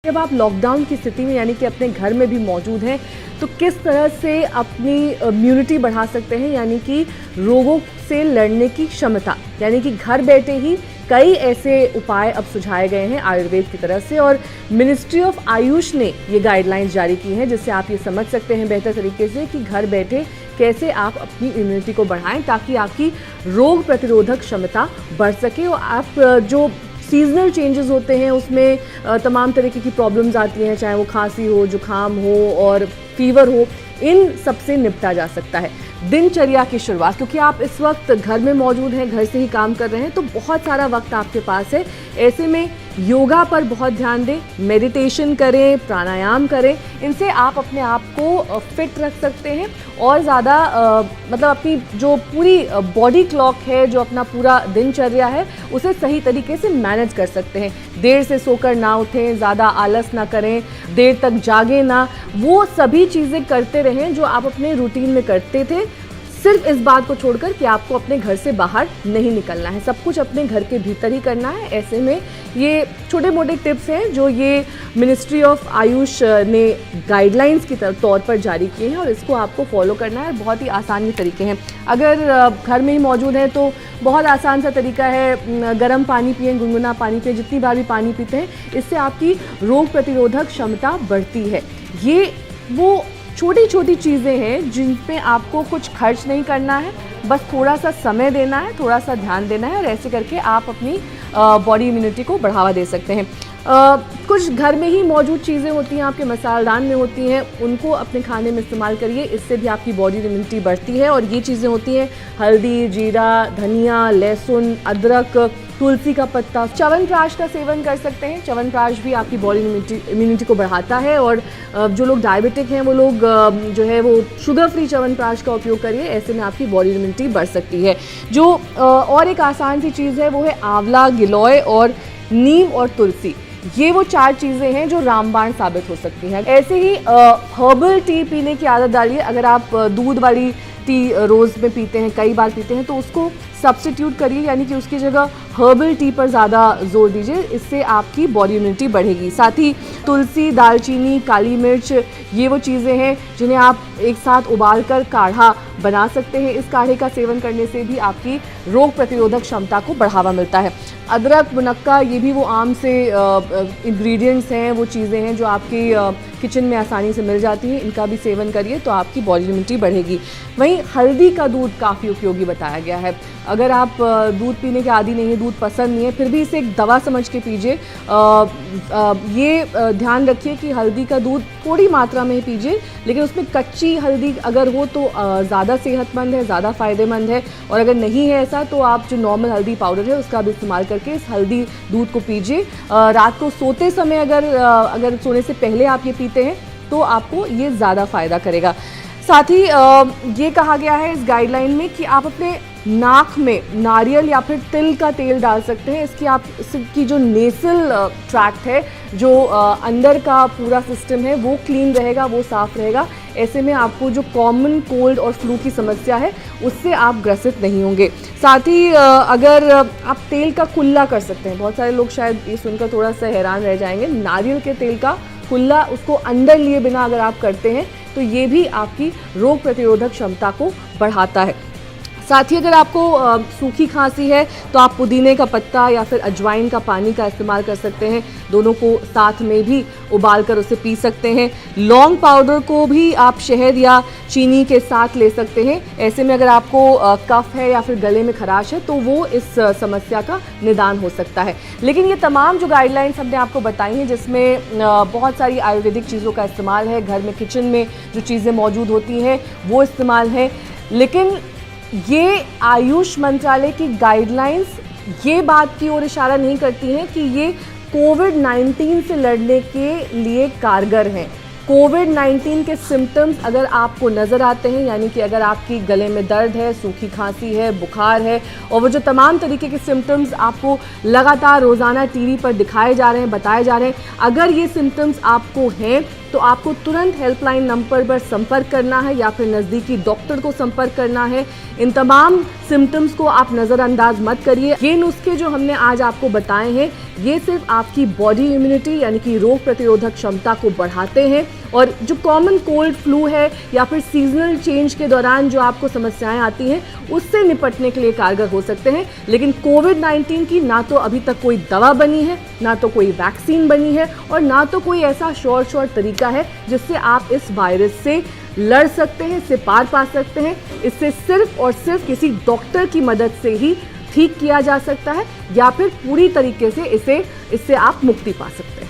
जब आप लॉकडाउन की स्थिति में यानी कि अपने घर में भी मौजूद हैं तो किस तरह से अपनी इम्यूनिटी बढ़ा सकते हैं, यानी कि रोगों से लड़ने की क्षमता, यानी कि घर बैठे ही कई ऐसे उपाय अब सुझाए गए हैं आयुर्वेद की तरफ से और मिनिस्ट्री ऑफ आयुष ने ये गाइडलाइंस जारी की हैं, जिससे आप ये समझ सकते हैं बेहतर तरीके से कि घर बैठे कैसे आप अपनी इम्यूनिटी को बढ़ाएं ताकि आपकी रोग प्रतिरोधक क्षमता बढ़ सके और आप जो सीजनल चेंजेस होते हैं उसमें तमाम तरीके की प्रॉब्लम्स आती हैं, चाहे वो खांसी हो, जुकाम हो और फीवर हो, इन सबसे निपटा जा सकता है। दिनचर्या की शुरुआत, क्योंकि आप इस वक्त घर में मौजूद हैं, घर से ही काम कर रहे हैं, तो बहुत सारा वक्त आपके पास है। ऐसे में योगा पर बहुत ध्यान दें, मेडिटेशन करें, प्राणायाम करें, इनसे आप अपने आप को फिट रख सकते हैं और ज़्यादा मतलब अपनी जो पूरी बॉडी क्लॉक है, जो अपना पूरा दिनचर्या है, उसे सही तरीके से मैनेज कर सकते हैं। देर से सोकर ना उठें, ज़्यादा आलस ना करें, देर तक जागें ना, वो सभी चीज़ें करते रहें जो आप अपने रूटीन में करते थे, सिर्फ इस बात को छोड़कर कि आपको अपने घर से बाहर नहीं निकलना है, सब कुछ अपने घर के भीतर ही करना है। ऐसे में ये छोटे मोटे टिप्स हैं जो ये मिनिस्ट्री ऑफ आयुष ने गाइडलाइंस की तौर पर जारी किए हैं और इसको आपको फॉलो करना है। बहुत ही आसान तरीके हैं। अगर घर में ही मौजूद हैं तो बहुत आसान सा तरीका है, गर्म पानी पिएं, गुनगुना पानी पिएं, जितनी बार भी पानी पीते हैं इससे आपकी रोग प्रतिरोधक क्षमता बढ़ती है। ये वो छोटी छोटी चीज़ें हैं जिन पे आपको कुछ खर्च नहीं करना है, बस थोड़ा सा समय देना है, थोड़ा सा ध्यान देना है और ऐसे करके आप अपनी बॉडी इम्यूनिटी को बढ़ावा दे सकते हैं। कुछ घर में ही मौजूद चीज़ें होती हैं, आपके मसालेदान में होती हैं, उनको अपने खाने में इस्तेमाल करिए, इससे भी आपकी बॉडी इम्यूनिटी बढ़ती है। और ये चीज़ें होती हैं हल्दी, जीरा, धनिया, लहसुन, अदरक, तुलसी का पत्ता, च्यवनप्राश का सेवन कर सकते हैं। च्यवनप्राश भी आपकी बॉडी इम्यूनिटी को बढ़ाता है और जो लोग डायबिटिक हैं वो लोग जो है वो शुगर फ्री च्यवनप्राश का उपयोग करिए, ऐसे में आपकी बॉडी इम्यूनिटी बढ़ सकती है। जो और एक आसान सी चीज़ है वो है आंवला, गिलोय और नीम और तुलसी। ये वो 4 चीज़ें हैं जो रामबाण साबित हो सकती हैं। ऐसे ही हर्बल टी पीने की आदत डालिए। अगर आप दूध वाली टी रोज़ में पीते हैं, कई बार पीते हैं, तो उसको सब्स्टिट्यूट करिए, यानी कि उसकी जगह हर्बल टी पर ज़्यादा जोर दीजिए, इससे आपकी बॉडी इम्यूनिटी बढ़ेगी। साथ ही तुलसी, दालचीनी, काली मिर्च, ये वो चीज़ें हैं जिन्हें आप एक साथ उबाल कर काढ़ा बना सकते हैं। इस काढ़े का सेवन करने से भी आपकी रोग प्रतिरोधक क्षमता को बढ़ावा मिलता है। अदरक, मुनक्का, ये भी वो आम से इंग्रेडिएंट्स हैं, वो चीज़ें हैं जो आपकी किचन में आसानी से मिल जाती हैं, इनका भी सेवन करिए तो आपकी बॉडी इम्यूनिटी बढ़ेगी। वहीं हल्दी का दूध काफ़ी उपयोगी बताया गया है। अगर आप दूध पीने के आदी नहीं है, दूध पसंद नहीं है, फिर भी इसे एक दवा समझ के पीजिए। ये ध्यान रखिए कि हल्दी का दूध थोड़ी मात्रा में ही पीजिए, लेकिन उसमें कच्ची हल्दी अगर हो तो ज़्यादा सेहतमंद है, ज़्यादा फ़ायदेमंद है। और अगर नहीं है ऐसा तो आप जो नॉर्मल हल्दी पाउडर है उसका भी इस्तेमाल करके इस हल्दी दूध को पीजिए। रात को सोते समय अगर सोने से पहले आप ये पीते हैं तो आपको ये ज़्यादा फ़ायदा करेगा। साथ ही ये कहा गया है इस गाइडलाइन में कि आप अपने नाक में नारियल या फिर तिल का तेल डाल सकते हैं। इसकी जो नेसल ट्रैक्ट है, जो अंदर का पूरा सिस्टम है, वो क्लीन रहेगा, वो साफ़ रहेगा। ऐसे में आपको जो कॉमन कोल्ड और फ्लू की समस्या है उससे आप ग्रसित नहीं होंगे। साथ ही अगर आप तेल का कुल्ला कर सकते हैं, बहुत सारे लोग शायद ये सुनकर थोड़ा सा हैरान रह जाएंगे, नारियल के तेल का कुल्ला उसको अंदर लिए बिना अगर आप करते हैं तो ये भी आपकी रोग प्रतिरोधक क्षमता को बढ़ाता है। साथ ही अगर आपको सूखी खांसी है तो आप पुदीने का पत्ता या फिर अजवाइन का पानी का इस्तेमाल कर सकते हैं, दोनों को साथ में भी उबाल कर उसे पी सकते हैं। लौंग पाउडर को भी आप शहद या चीनी के साथ ले सकते हैं। ऐसे में अगर आपको कफ है या फिर गले में खराश है तो वो इस समस्या का निदान हो सकता है। लेकिन ये तमाम जो गाइडलाइंस हमने आपको बताई हैं, जिसमें बहुत सारी आयुर्वेदिक चीज़ों का इस्तेमाल है, घर में किचन में जो चीज़ें मौजूद होती हैं वो इस्तेमाल है, लेकिन ये आयुष मंत्रालय की गाइडलाइंस ये बात की ओर इशारा नहीं करती हैं कि ये कोविड-19 से लड़ने के लिए कारगर हैं। कोविड-19 के सिम्टम्स अगर आपको नज़र आते हैं, यानी कि अगर आपकी गले में दर्द है, सूखी खांसी है, बुखार है और वो जो तमाम तरीके के सिम्टम्स आपको लगातार रोज़ाना टीवी पर दिखाए जा रहे हैं, बताए जा रहे हैं, अगर ये सिम्टम्स आपको हैं तो आपको तुरंत हेल्पलाइन नंबर पर संपर्क करना है या फिर नज़दीकी डॉक्टर को संपर्क करना है। इन तमाम सिम्टम्स को आप नज़रअंदाज मत करिए। ये नुस्खे जो हमने आज आपको बताए हैं, ये सिर्फ आपकी बॉडी इम्यूनिटी यानी कि रोग प्रतिरोधक क्षमता को बढ़ाते हैं और जो कॉमन कोल्ड फ्लू है या फिर सीजनल चेंज के दौरान जो आपको समस्याएं आती हैं, उससे निपटने के लिए कारगर हो सकते हैं। लेकिन कोविड-19 की ना तो अभी तक कोई दवा बनी है, ना तो कोई वैक्सीन बनी है और ना तो कोई ऐसा श्योर तरीका है जिससे आप इस वायरस से लड़ सकते हैं, इससे पार पा सकते हैं। इससे सिर्फ और सिर्फ किसी डॉक्टर की मदद से ही ठीक किया जा सकता है या फिर पूरी तरीके से इससे आप मुक्ति पा सकते हैं।